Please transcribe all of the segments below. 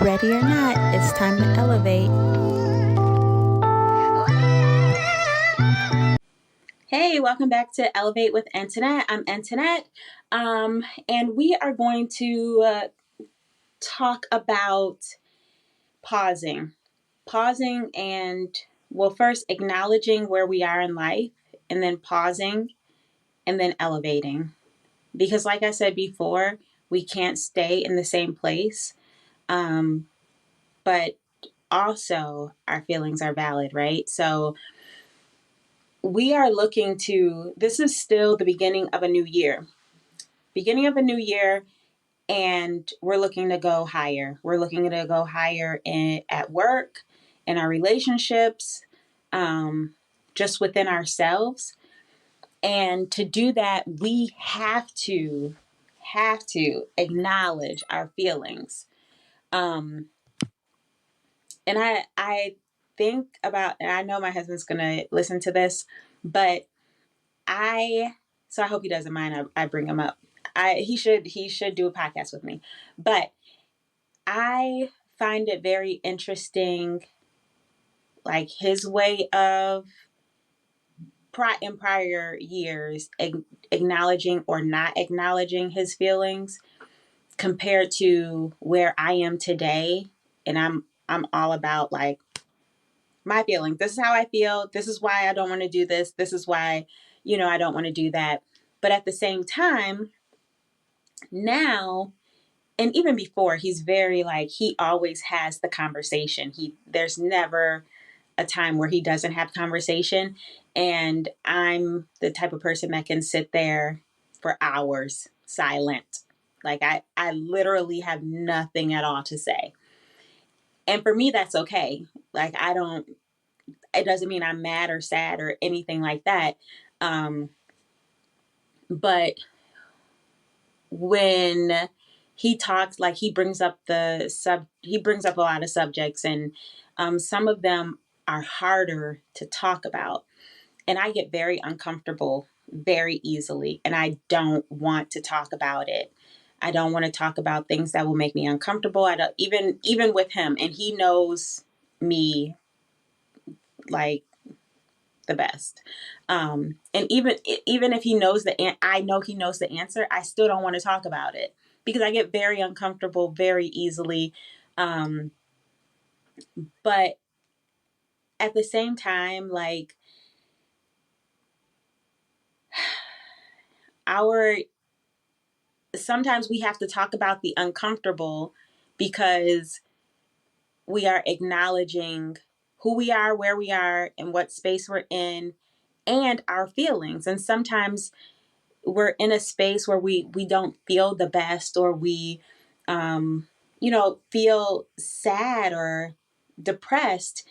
Ready or not, it's time to elevate. Hey, welcome back to Elevate with Antoinette. I'm Antoinette, and we are going to talk about pausing. Pausing and, well, first acknowledging where we are in life, and then pausing, and then elevating. Because, like I said before, we can't stay in the same place, but also our feelings are valid, right? So, we are looking to, this is still the beginning of a new year. And we're looking to go higher. We're looking to go higher at work, in our relationships, just within ourselves. And to do that, we have to acknowledge our feelings. And I think about, and I know my husband's gonna listen to this, but so I hope he doesn't mind I bring him up. He should do a podcast with me. But I find it very interesting, like his way of in prior years acknowledging or not acknowledging his feelings compared to where I am today. And I'm all about like my feelings. This is how I feel. This is why I don't want to do this. This is why, I don't want to do that. But at the same time, now, and even before, he's very like, he always has the conversation. There's never a time where he doesn't have conversation. And I'm the type of person that can sit there for hours silent. Like I literally have nothing at all to say. And for me, that's okay. Like it doesn't mean I'm mad or sad or anything like that. But when he talks, like he brings up a lot of subjects, and some of them are harder to talk about. And I get very uncomfortable very easily, and I don't want to talk about it. I don't want to talk about things that will make me uncomfortable. I don't even with him, and he knows me like the best. And even if he knows I know he knows the answer, I still don't want to talk about it because I get very uncomfortable very easily. But at the same time, like sometimes we have to talk about the uncomfortable because we are acknowledging who we are, where we are, and what space we're in, and our feelings. And sometimes we're in a space where we don't feel the best, or we feel sad or depressed,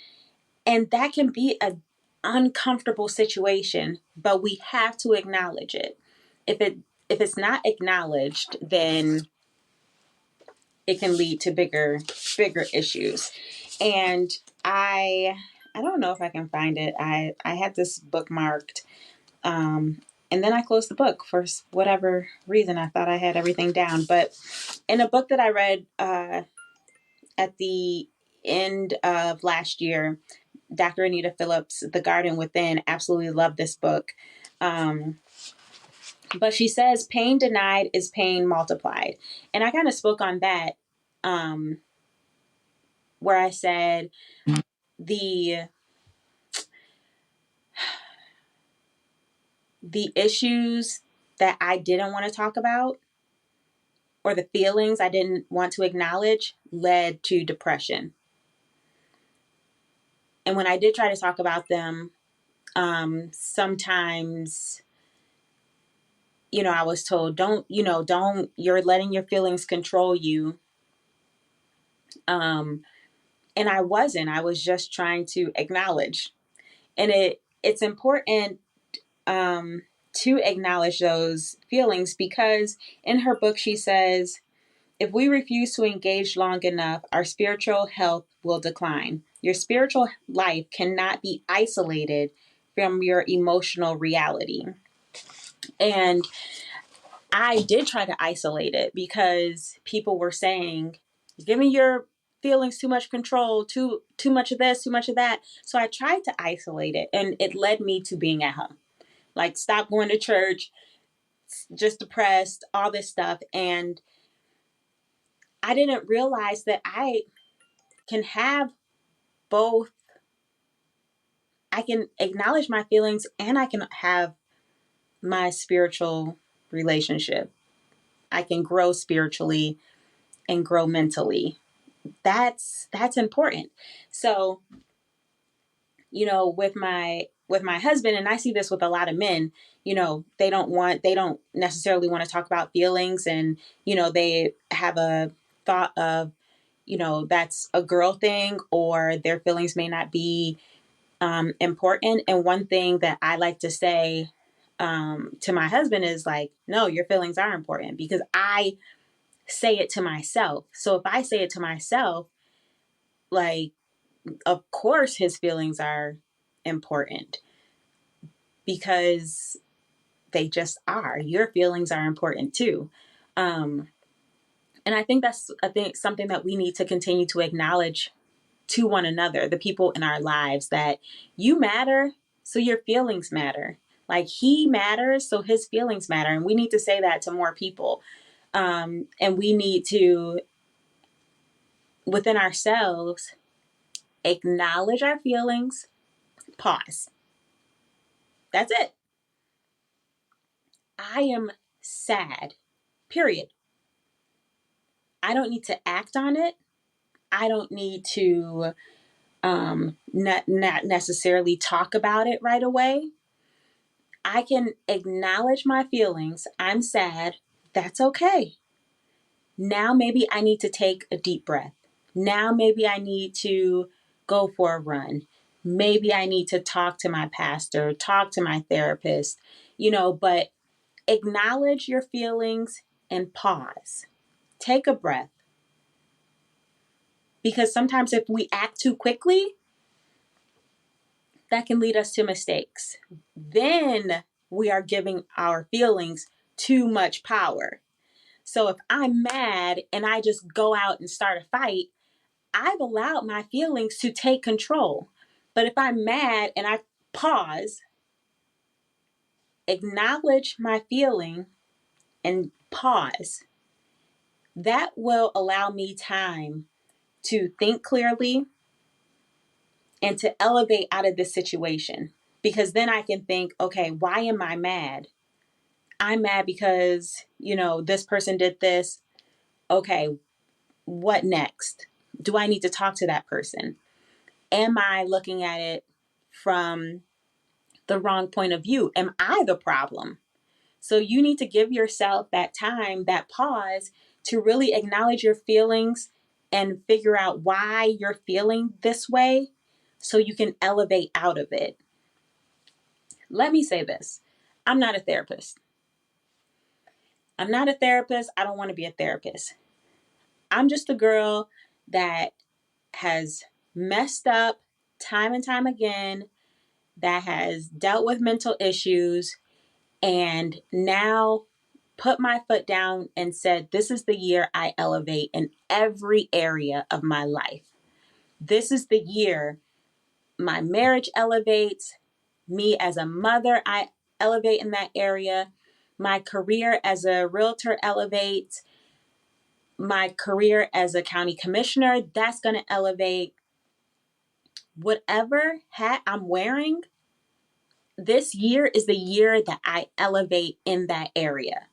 and that can be an uncomfortable situation, but we have to acknowledge it. If it's not acknowledged, then it can lead to bigger issues. And I don't know if I can find it. I had this bookmarked, and then I closed the book for whatever reason. I thought I had everything down. But in a book that I read at the end of last year, Dr. Anita Phillips, The Garden Within, absolutely loved this book. But she says, pain denied is pain multiplied. And I kind of spoke on that, where I said the issues that I didn't want to talk about, or the feelings I didn't want to acknowledge, led to depression. And when I did try to talk about them, sometimes, I was told, don't, you're letting your feelings control you. And I wasn't. I was just trying to acknowledge. And it's important to acknowledge those feelings, because in her book, she says, if we refuse to engage long enough, our spiritual health will decline. Your spiritual life cannot be isolated from your emotional reality. And I did try to isolate it because people were saying, give me your feelings, too much control, too much of this, too much of that. So I tried to isolate it, and it led me to being at home. Like, stop going to church, just depressed, all this stuff. And I didn't realize that I can have both. I can acknowledge my feelings and I can have my spiritual relationship. I can grow spiritually and grow mentally. That's important. So, with my husband, and I see this with a lot of men, they don't necessarily want to talk about feelings, and they have a thought of, that's a girl thing, or their feelings may not be important. And one thing that I like to say to my husband is like, no, your feelings are important, because I say it to myself. So if I say it to myself, like, of course his feelings are important, because they just are. Your feelings are important too. Um, and I think something that we need to continue to acknowledge to one another, the people in our lives, that you matter, so your feelings matter. Like, he matters, so his feelings matter. And we need to say that to more people. And we need to, within ourselves, acknowledge our feelings, pause. That's it. I am sad, period. I don't need to act on it. I don't need to not necessarily talk about it right away. I can acknowledge my feelings. I'm sad. That's okay. Now maybe I need to take a deep breath. Now maybe I need to go for a run. Maybe I need to talk to my pastor, talk to my therapist, but acknowledge your feelings and pause. Take a breath. Because sometimes if we act too quickly, that can lead us to mistakes. Then we are giving our feelings too much power. So if I'm mad and I just go out and start a fight, I've allowed my feelings to take control. But if I'm mad and I pause, acknowledge my feeling, and pause, that will allow me time to think clearly and to elevate out of this situation. Because then I can think, okay, why am I mad? I'm mad because, this person did this. Okay, what next? Do I need to talk to that person? Am I looking at it from the wrong point of view? Am I the problem? So you need to give yourself that time, that pause, to really acknowledge your feelings and figure out why you're feeling this way so you can elevate out of it. Let me say this. I'm not a therapist. I'm not a therapist. I don't want to be a therapist. I'm just a girl that has messed up time and time again, that has dealt with mental issues, and now put my foot down and said, this is the year I elevate in every area of my life. This is the year my marriage elevates, me as a mother, I elevate in that area. My career as a realtor elevates. My career as a county commissioner, that's going to elevate. Whatever hat I'm wearing, this year is the year that I elevate in that area.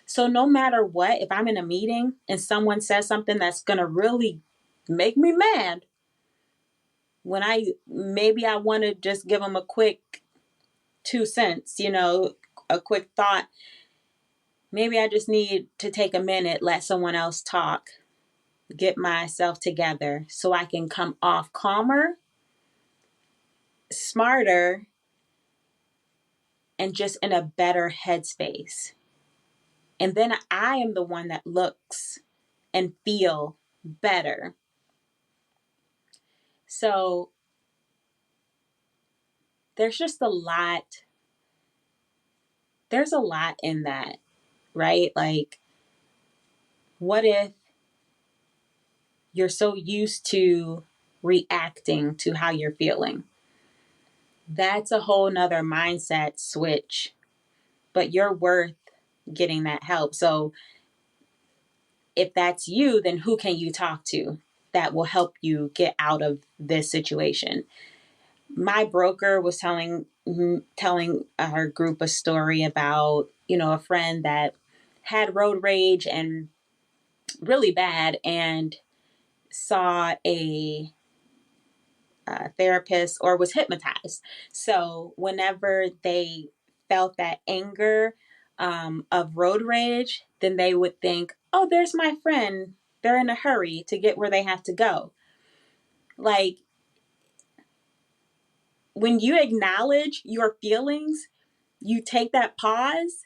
So no matter what, if I'm in a meeting and someone says something that's going to really make me mad, when maybe I want to just give them a quick 2 cents, a quick thought. Maybe I just need to take a minute, let someone else talk, get myself together so I can come off calmer, smarter, and just in a better headspace. And then I am the one that looks and feel better. So there's just a lot. There's a lot in that, right? Like, what if you're so used to reacting to how you're feeling. That's a whole nother mindset switch, but you're worth getting that help. So if that's you, then who can you talk to that will help you get out of this situation? My broker was telling our group a story about, a friend that had road rage and really bad, and saw a therapist or was hypnotized. So whenever they felt that anger of road rage, then they would think, oh, there's my friend. They're in a hurry to get where they have to go. Like, when you acknowledge your feelings, you take that pause,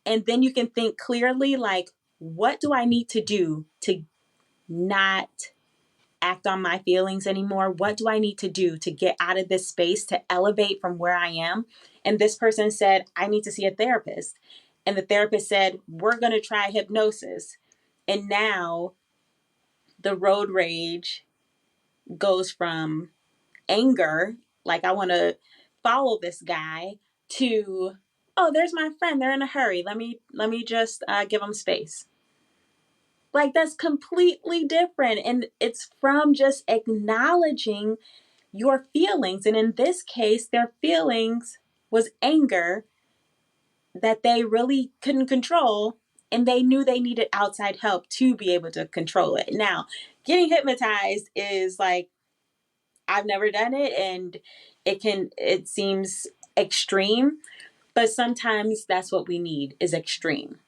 and then you can think clearly, like, what do I need to do to not act on my feelings anymore? What do I need to do to get out of this space, to elevate from where I am? And this person said, I need to see a therapist. And the therapist said, we're going to try hypnosis. And now the road rage goes from anger, like I want to follow this guy, to, oh, there's my friend. They're in a hurry. Let me just give them space. Like, that's completely different. And it's from just acknowledging your feelings. And in this case, their feelings was anger that they really couldn't control. And they knew they needed outside help to be able to control it. Now, getting hypnotized is like, I've never done it, and it seems extreme, but sometimes that's what we need, is extreme.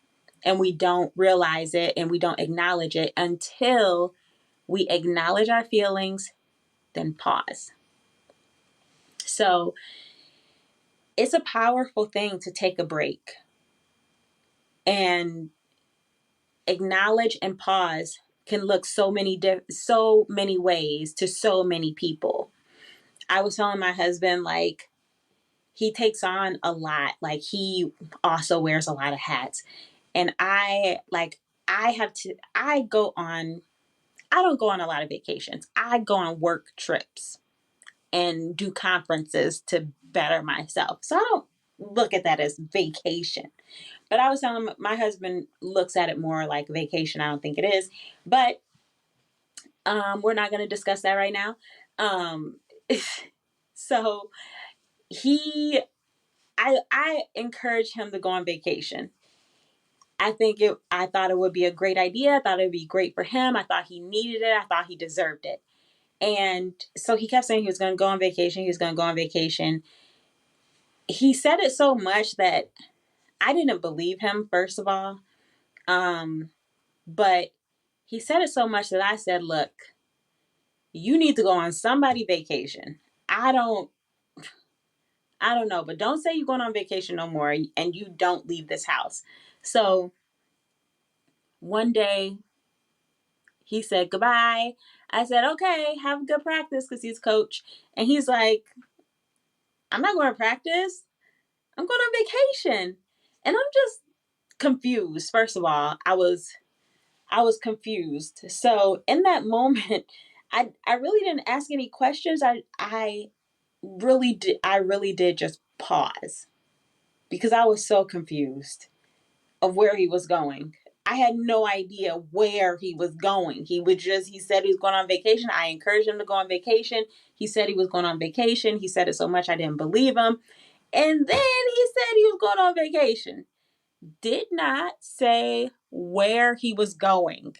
And we don't realize it, and we don't acknowledge it until we acknowledge our feelings, then pause. So it's a powerful thing to take a break and acknowledge, and pause can look so many ways to so many people. I was telling my husband, like, he takes on a lot. Like, he also wears a lot of hats. And I don't go on a lot of vacations. I go on work trips and do conferences to better myself. So I don't look at that as vacation. But I was telling him, my husband looks at it more like vacation. I don't think it is. But we're not going to discuss that right now. Um, so I encourage him to go on vacation. I thought it would be a great idea. I thought it would be great for him. I thought he needed it. I thought he deserved it. And so he kept saying he was going to go on vacation. He was going to go on vacation. He said it so much that I didn't believe him, first of all. But he said it so much that I said, look, you need to go on somebody vacation. I don't know, but don't say you're going on vacation no more, and you don't leave this house. So one day he said goodbye. I said, okay, have a good practice, because he's coach. And he's like, I'm not going to practice. I'm going on vacation. And I'm just confused. First of all, I was confused. So in that moment, I really didn't ask any questions. I really did just pause, because I was so confused of where he was going. I had no idea where he was going. He said he was going on vacation. I encouraged him to go on vacation. He said he was going on vacation. He said it so much I didn't believe him. And then he said he was going on vacation. Did not say where he was going.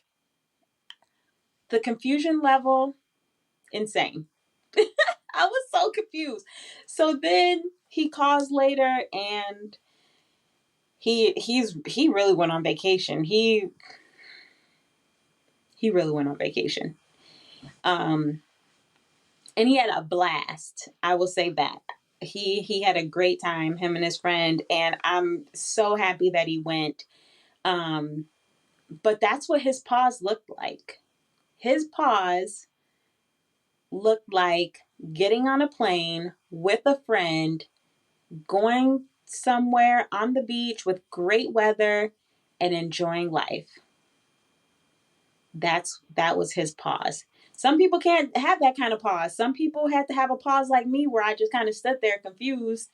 The confusion level, insane. I was so confused. So then he calls later, and he really went on vacation. He really went on vacation. And he had a blast. I will say that. He had a great time, him and his friend, and I'm so happy that he went. But that's what his pause looked like. His pause looked like getting on a plane with a friend, going somewhere on the beach with great weather, and enjoying life. that was his pause. Some people can't have that kind of pause. Some people had to have a pause like me where I just kind of stood there confused,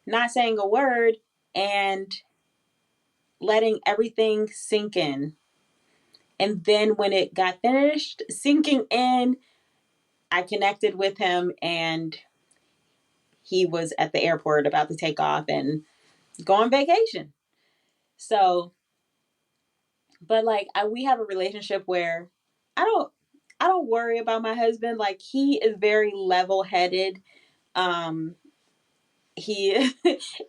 not saying a word and letting everything sink in. And then when it got finished sinking in, I connected with him and he was at the airport about to take off and go on vacation. So, but like we have a relationship where I don't I don't worry about my husband. Like he is very level-headed. Um he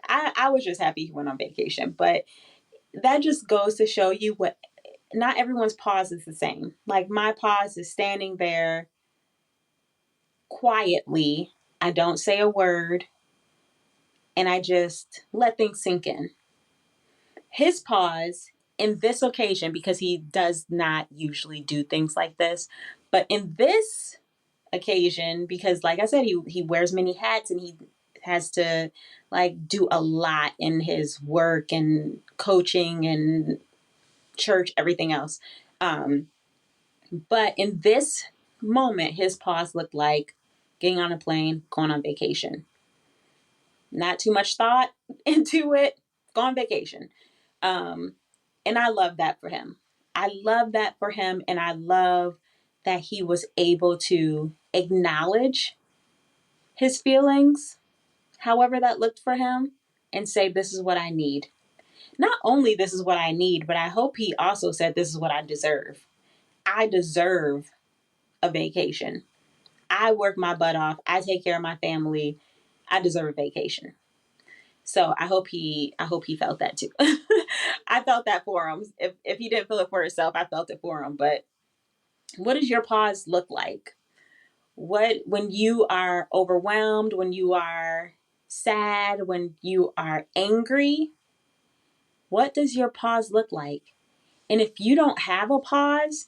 I was just happy he went on vacation, but that just goes to show you what not everyone's pause is the same. Like my pause is standing there quietly. I don't say a word and I just let things sink in. His pause in this occasion, because he does not usually do things like this, but in this occasion, because like I said, he wears many hats and he has to like do a lot in his work and coaching and church, everything else. But in this moment, his pause looked like getting on a plane, going on vacation. Not too much thought into it, go on vacation. Um, and I love that for him. I love that for him. And I love that he was able to acknowledge his feelings, however that looked for him, and say, this is what I need. Not only this is what I need, but I hope he also said, this is what I deserve. I deserve a vacation. I work my butt off. I take care of my family. I deserve a vacation. So I hope he felt that too. I felt that for him. If he didn't feel it for himself, I felt it for him. But what does your pause look like? What when you are overwhelmed, when you are sad, when you are angry, what does your pause look like? And if you don't have a pause,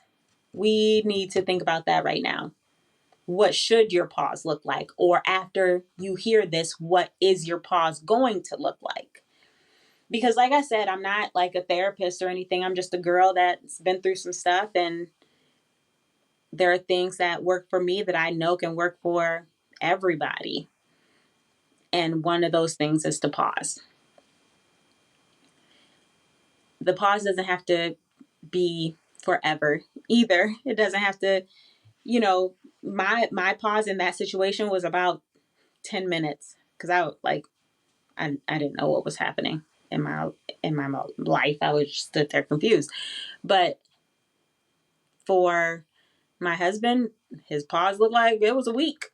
we need to think about that right now. What should your pause look like? Or after you hear this, what is your pause going to look like? Because like I said, I'm not like a therapist or anything. I'm just a girl that's been through some stuff, and there are things that work for me that I know can work for everybody. And one of those things is to pause. The pause doesn't have to be forever either. It doesn't have to, my pause in that situation was about 10 minutes because I didn't know what was happening in my life. I was just stood there confused. But for my husband, his pause looked like it was a week.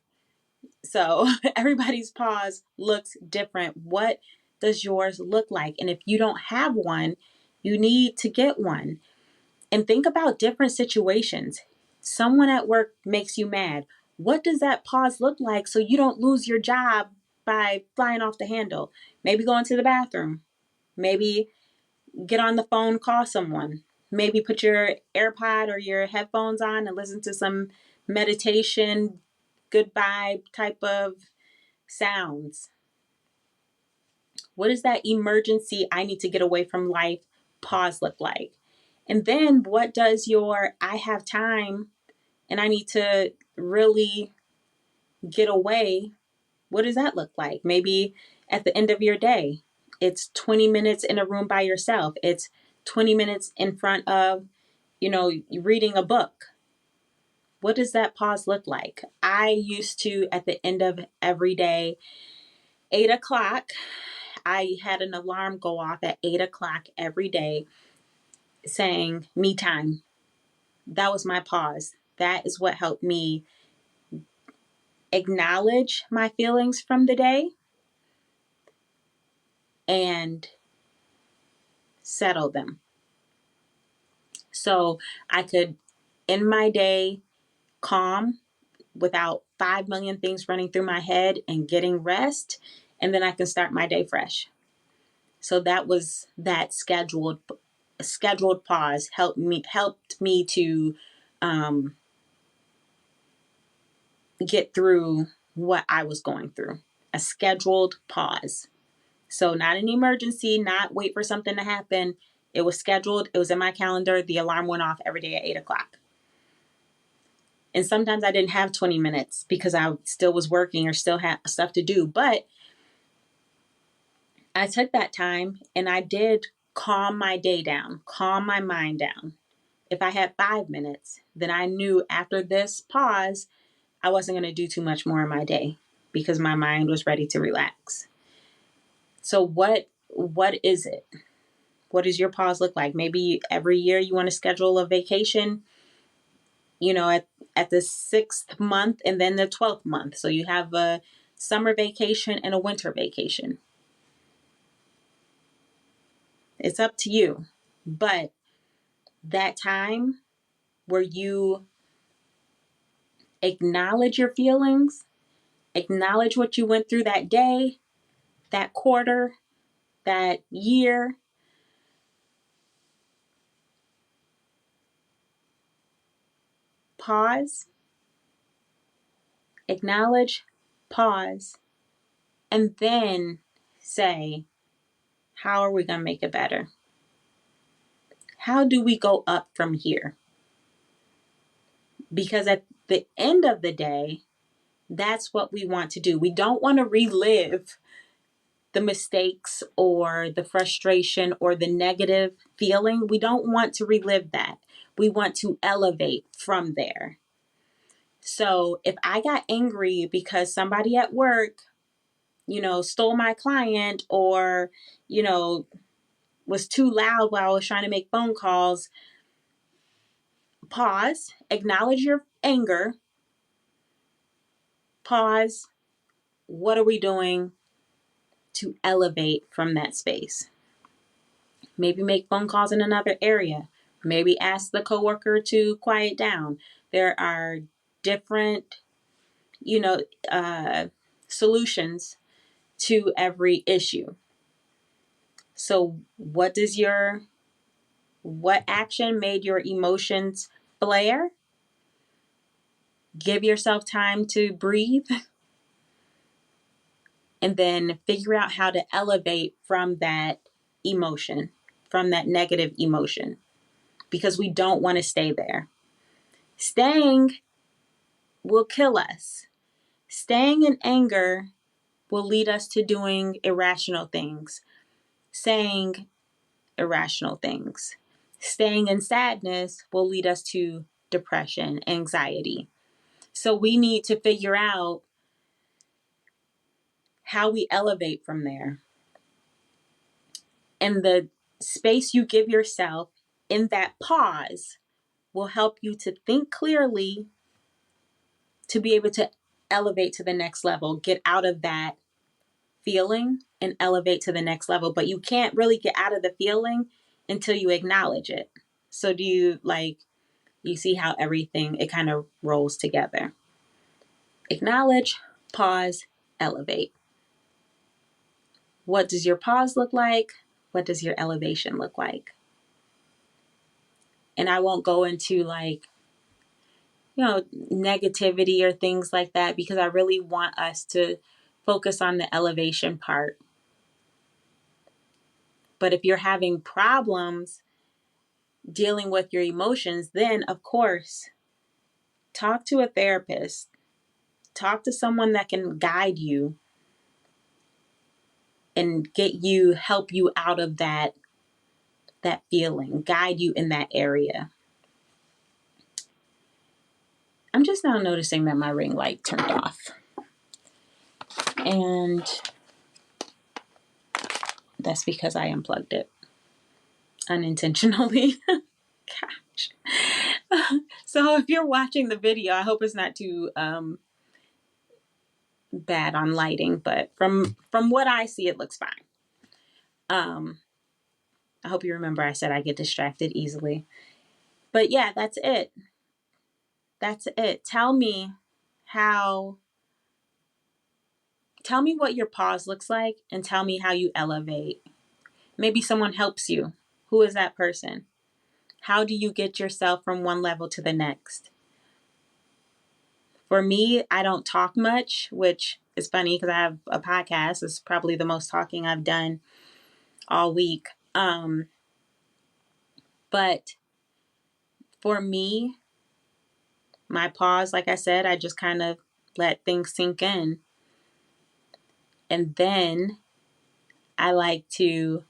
So everybody's pause looks different. What does yours look like? And if you don't have one, you need to get one. And think about different situations. Someone at work makes you mad. What does that pause look like so you don't lose your job by flying off the handle? Maybe going to the bathroom. Maybe get on the phone, call someone. Maybe put your AirPod or your headphones on and listen to some meditation, goodbye type of sounds. What does that emergency, I need to get away from life pause look like? And then what does your I have time and I need to really get away? What does that look like? Maybe at the end of your day, it's 20 minutes in a room by yourself. It's 20 minutes in front of, reading a book. What does that pause look like? I used to, at the end of every day, 8 o'clock, I had an alarm go off at 8 o'clock every day saying me time. That was my pause. That is what helped me acknowledge my feelings from the day and settle them. So I could end my day calm without 5 million things running through my head and getting rest. And then I can start my day fresh. So that was that scheduled pause helped me to get through what I was going through. A scheduled pause. So not an emergency, not wait for something to happen. It was scheduled. It was in my calendar. The alarm went off every day at 8 o'clock. And sometimes I didn't have 20 minutes because I still was working or still had stuff to do. But I took that time and I did calm my day down, calm my mind down. If I had 5 minutes, then I knew after this pause, I wasn't going to do too much more in my day because my mind was ready to relax. So what is it? What does your pause look like? Maybe every year you want to schedule a vacation, at the 6th month and then the 12th month. So you have a summer vacation and a winter vacation. It's up to you. But that time where you acknowledge your feelings, acknowledge what you went through that day, that quarter, that year, pause, acknowledge, pause, and then say, how are we going to make it better? How do we go up from here? Because at the end of the day, that's what we want to do. We don't want to relive the mistakes or the frustration or the negative feeling. We don't want to relive that. We want to elevate from there. So if I got angry because somebody at work, stole my client or, was too loud while I was trying to make phone calls, pause, acknowledge your anger, pause. What are we doing to elevate from that space? Maybe make phone calls in another area. Maybe ask the coworker to quiet down. There are different, solutions to every issue. So what action made your emotions flare? Give yourself time to breathe and then figure out how to elevate from that emotion, from that negative emotion, because we don't want to stay there. Staying will kill us. Staying in anger will lead us to doing irrational things, saying irrational things. Staying in sadness will lead us to depression, anxiety. So we need to figure out how we elevate from there. And the space you give yourself in that pause will help you to think clearly, to be able to elevate to the next level, get out of that feeling and elevate to the next level. But you can't really get out of the feeling until you acknowledge it. So do you see how everything, it kind of rolls together? Acknowledge, pause, elevate. What does your pause look like? What does your elevation look like? And I won't go into negativity or things like that, because I really want us to focus on the elevation part. But if you're having problems dealing with your emotions, then of course, talk to a therapist, talk to someone that can guide you and help you out of that feeling, guide you in that area. I'm just now noticing that my ring light turned off. And that's because I unplugged it unintentionally. Gosh. So if you're watching the video, I hope it's not too bad on lighting, but from what I see, it looks fine. I hope you remember I said I get distracted easily. But yeah, that's it. That's it. Tell me what your pause looks like, and tell me how you elevate. Maybe someone helps you. Who is that person? How do you get yourself from one level to the next? For me, I don't talk much, which is funny because I have a podcast. It's probably the most talking I've done all week. But for me, My pause, like I said, I just kind of let things sink in. And then I like to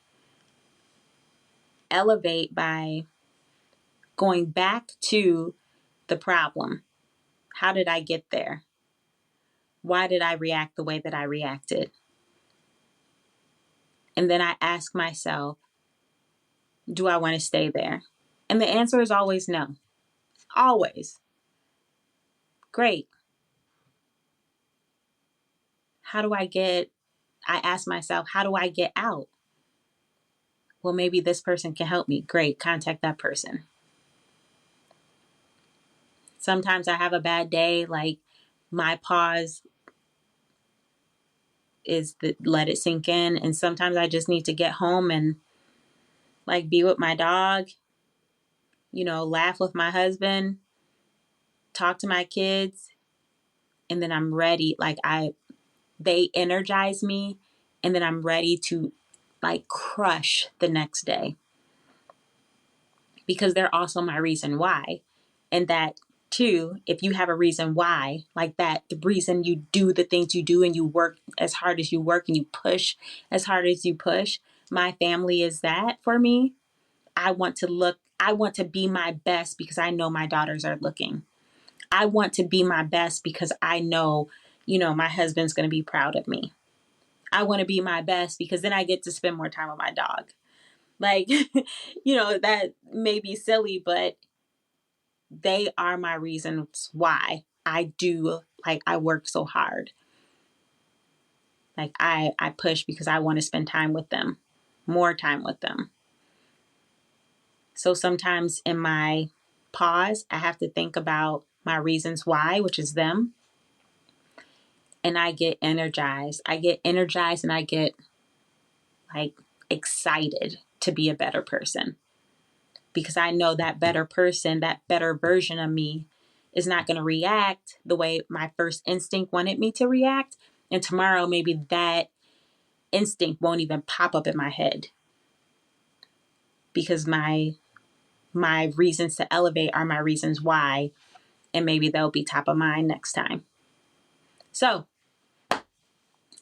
elevate by going back to the problem. How did I get there? Why did I react the way that I reacted? And then I ask myself, do I want to stay there? And the answer is always no. Always. Great. I ask myself, how do I get out? Well, maybe this person can help me. Great. Contact that person. Sometimes I have a bad day, like my pause is let it sink in. And sometimes I just need to get home and like be with my dog, laugh with my husband, talk to my kids, and then I'm ready. They energize me, and then I'm ready to like crush the next day because they're also my reason why. And that too, if you have a reason why, like that, the reason you do the things you do and you work as hard as you work and you push as hard as you push, my family is that for me. I want to be my best because I know my daughters are looking. I want to be my best because I know, my husband's going to be proud of me. I want to be my best because then I get to spend more time with my dog. Like, that may be silly, but they are my reasons why I work so hard. Like I push because I want to spend time with them, more time with them. So sometimes in my pause, I have to think about my reasons why, which is them. And I get energized. I get energized and I get like excited to be a better person because I know that better person, that better version of me is not going to react the way my first instinct wanted me to react. And tomorrow, maybe that instinct won't even pop up in my head because my reasons to elevate are my reasons why, and maybe they'll be top of mind next time. So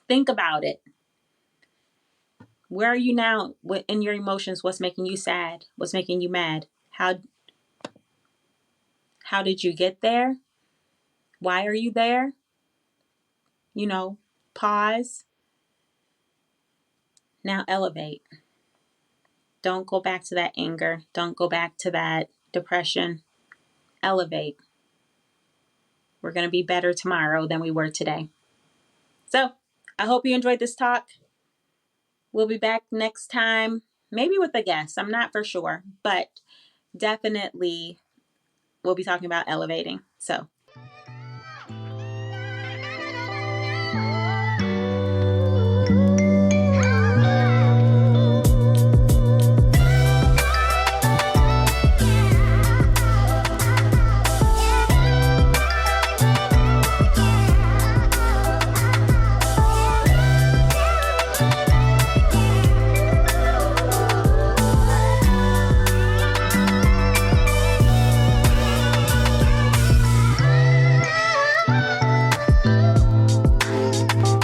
think about it. Where are you now in your emotions? What's making you sad? What's making you mad? How did you get there? Why are you there? Pause. Now elevate. Don't go back to that anger. Don't go back to that depression. Elevate. We're going to be better tomorrow than we were today. So I hope you enjoyed this talk. We'll be back next time, maybe with a guest. I'm not for sure, but definitely we'll be talking about elevating. So